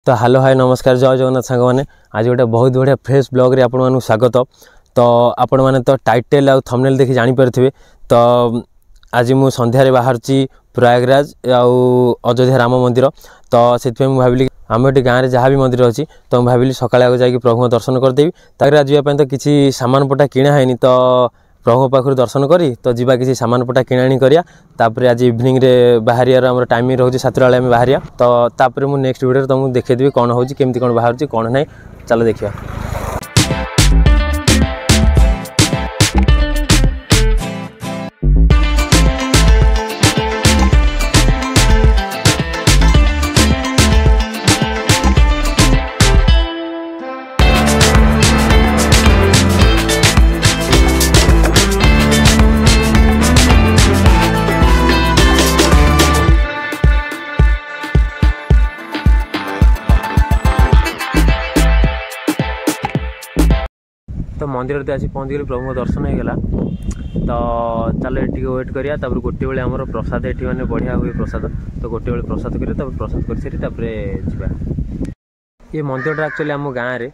तो hello hi नमस्कार जय जगन्नाथ सांग मैंने आज गोटे बहुत बढ़िया फ्रेश ब्लॉग रे आपण मानू स्वागत। तो आपण मैंने तो टाइटल आउ थंबनेल देखि जानि पारथिबे। तो आज मु संध्यारे बाहरची प्रयागराज आउ अयोध्या राम मंदिर। तो से भाविली आम ये गाँव में जहाँ भी मंदिर अच्छी तो भाविली सकाଳେ आगे जाकि प्रभु दर्शन करदेवी। ताकि आज तो किसी सामान पटा किणा है तो प्रभु पाखु दर्शन करी तो जीवा किसी सामान पटा किणाणी करिया। तापर आज इवनिंग रे बाहरियार हमर टाइमिंग रोचे 7 बेले आम बाहरिया। तो तापर मु नेक्स्ट वीडियो तुमको देखदेवी कौन होची केमती कौन बाहर कौन नहीं चलो देखिया। तो मंदिर से आसी पहुँच गली प्रभु दर्शन हो गला। तो चलो ये वेट करिया। तापर गोटे बेले आमर प्रसाद ये मैंने बढ़िया हुए प्रसाद। तो गोटे बेले प्रसाद करिया प्रसाद कर सारी जावा। ये मंदिर एक्चुअली आम गाँव में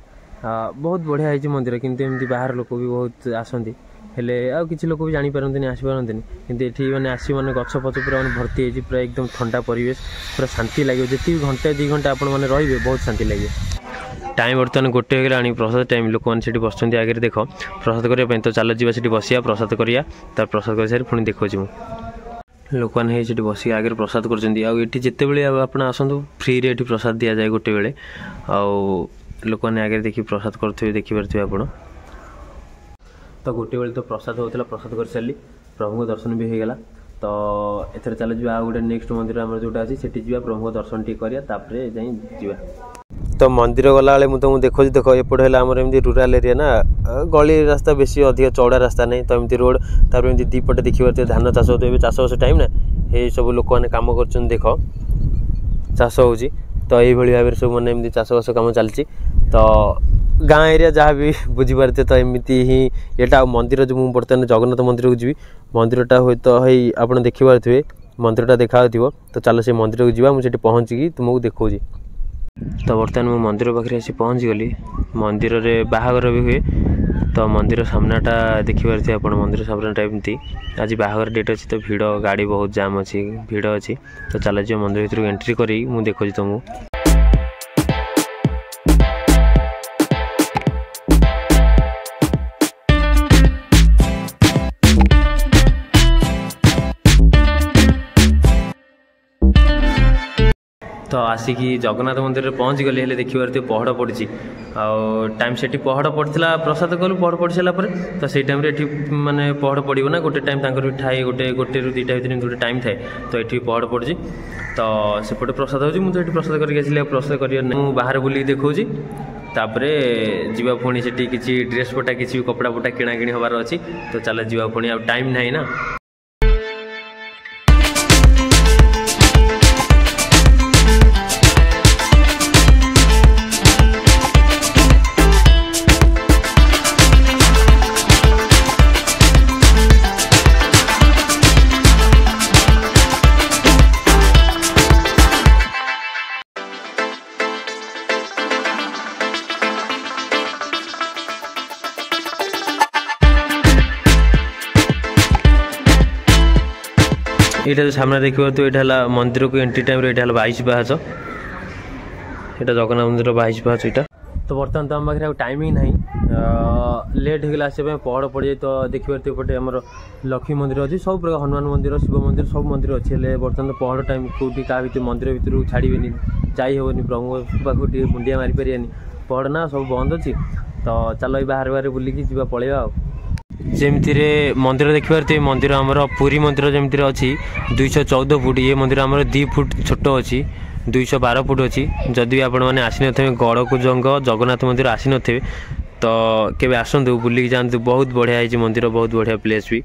बहुत बढ़िया है मंदिर किंतु एमती बाहर लोक भी बहुत आसती हेले आ किसी लोक भी जापारती आसपारती किंतु ये मैंने आसी मैंने गछ पच पूरा मैंने भर्ती है पूरा एकदम ठंडा परिवेश पूरा शांति लगे। जी घंटे 2 घंटा आप रे बहुत शांति लगे। टाइम बर्तमान गोटे होगा प्रसाद टाइम लोक मैंने बस आगे देख प्रसाद करने। तो चलो जी बसिया प्रसाद करिया तार प्रसाद कर सारी पुणी देखो लोक मैंने बस आगे प्रसाद कर जिते बड़े आप आसतु फ्री रे प्रसाद दि जाए गोटे बेले आउ लोक मैंने आगे देखिए प्रसाद करेंगे देखिपे आप। तो गोटे बेले तो प्रसाद होता प्रसाद कर सारी प्रभु को दर्शन भी होगा। तो एथर चलो जी गोटे नेक्स्ट मंदिर आम जोटा अच्छी से प्रभु को दर्शन टी करिया तापर जा। तो मंदिर गला बेले मुझे तुमको देखो देख एपट है आम एमती रूराल एरिया ना गली रास्ता बेसी अधिक चौड़ा रास्ता नहीं। तो एमती रोड तापर एमती दीपटे देखिए धान चाष हो चाष बास टाइम ना ये सब लोक मैंने कम कर देख चाष हो। तो यही भाव सब मैंने एमती चाष बास कम चलती। तो गाँ एरिया जहाँ भी बुझीपारे तो एमती ही यहाँ मंदिर जो मुझे बर्तमान जगन्नाथ मंदिर को जी मंदिरटा हे तो है आप देखिपे मंदिरटा देखा। तो चलो से मंदिर को जी मुझे पहुँचिकी तुमको देखा। तो बर्तमान मु मंदिर पाखे आसी पहुँच गली। मंदिर रे बाहागर भी हुए। तो मंदिर सामनाटा देखिपारे आप मंदिर सामनाटा एमती आज बाहागर डेट अच्छी तो भीड़ गाड़ी बहुत जाम अच्छी भीड़ अच्छी। तो चलो जी मंदिर भर एंट्री करी मु देखो तुमको। तो आसिकी जगन्नाथ मंदिर में पहुँच गली हेले देखिए पहड़ पड़ी टाइम से पहड़ पड़ा प्रसाद कलु पहड़ पड़ सारापर। तो से टाइम माने पहड़ पड़ो ना गोटे टाइम ठाए गोटे रू 2टा भितर गोटे टाइम थाए। तो ये पहड़ पड़ी तो सेपटे प्रसाद हो मुझे प्रसाद करके प्रसाद कर बाहर बुल देखा। तापर जीवा पुणी से किसी ड्रेस पटा किसी कपड़ा पटा किणा किणी हबार अच्छी। तो चलो जीवा पुणी आ टाइम नहीं ना। यहाँ जो सामने देखिए तो यहाँ मंदिर को एंट्री टाइम यहाँ 22 पाहाच यहाँ जगन्नाथ मंदिर 22 पाहाच यहाँ। तो बर्तमान तो आम पाखे टाइमिंग ना लेट होगा आसपा पहड़ पड़ जाए। तो देखिए पटे आम लक्ष्मी मंदिर अच्छी सब प्रकार हनुमान मंदिर शिव मंदिर सब मंदिर अच्छे बर्तमान तो पहड़ टाइम कौटी क्या मंदिर भितर छाड़बे जाइबनी प्रभु पाखु मुंडिया मारी पारे पहड़ ना सब बंद अच्छी। तो चलो बाहर बाहर बुलिकी जी पलैया। जमती मंदिर देखिए मंदिर आमर पुरी मंदिर जमती अच्छी 214 फुट ये मंदिर आमर 2 फुट छोट अच्छी 212 फुट अच्छी। जदि आप आसी न गड़कू जंग जगन्नाथ मंदिर आसी न तो केबे आसतु बुलिकी जातु बहुत बढ़िया है मंदिर बहुत बढ़िया प्लेस भी।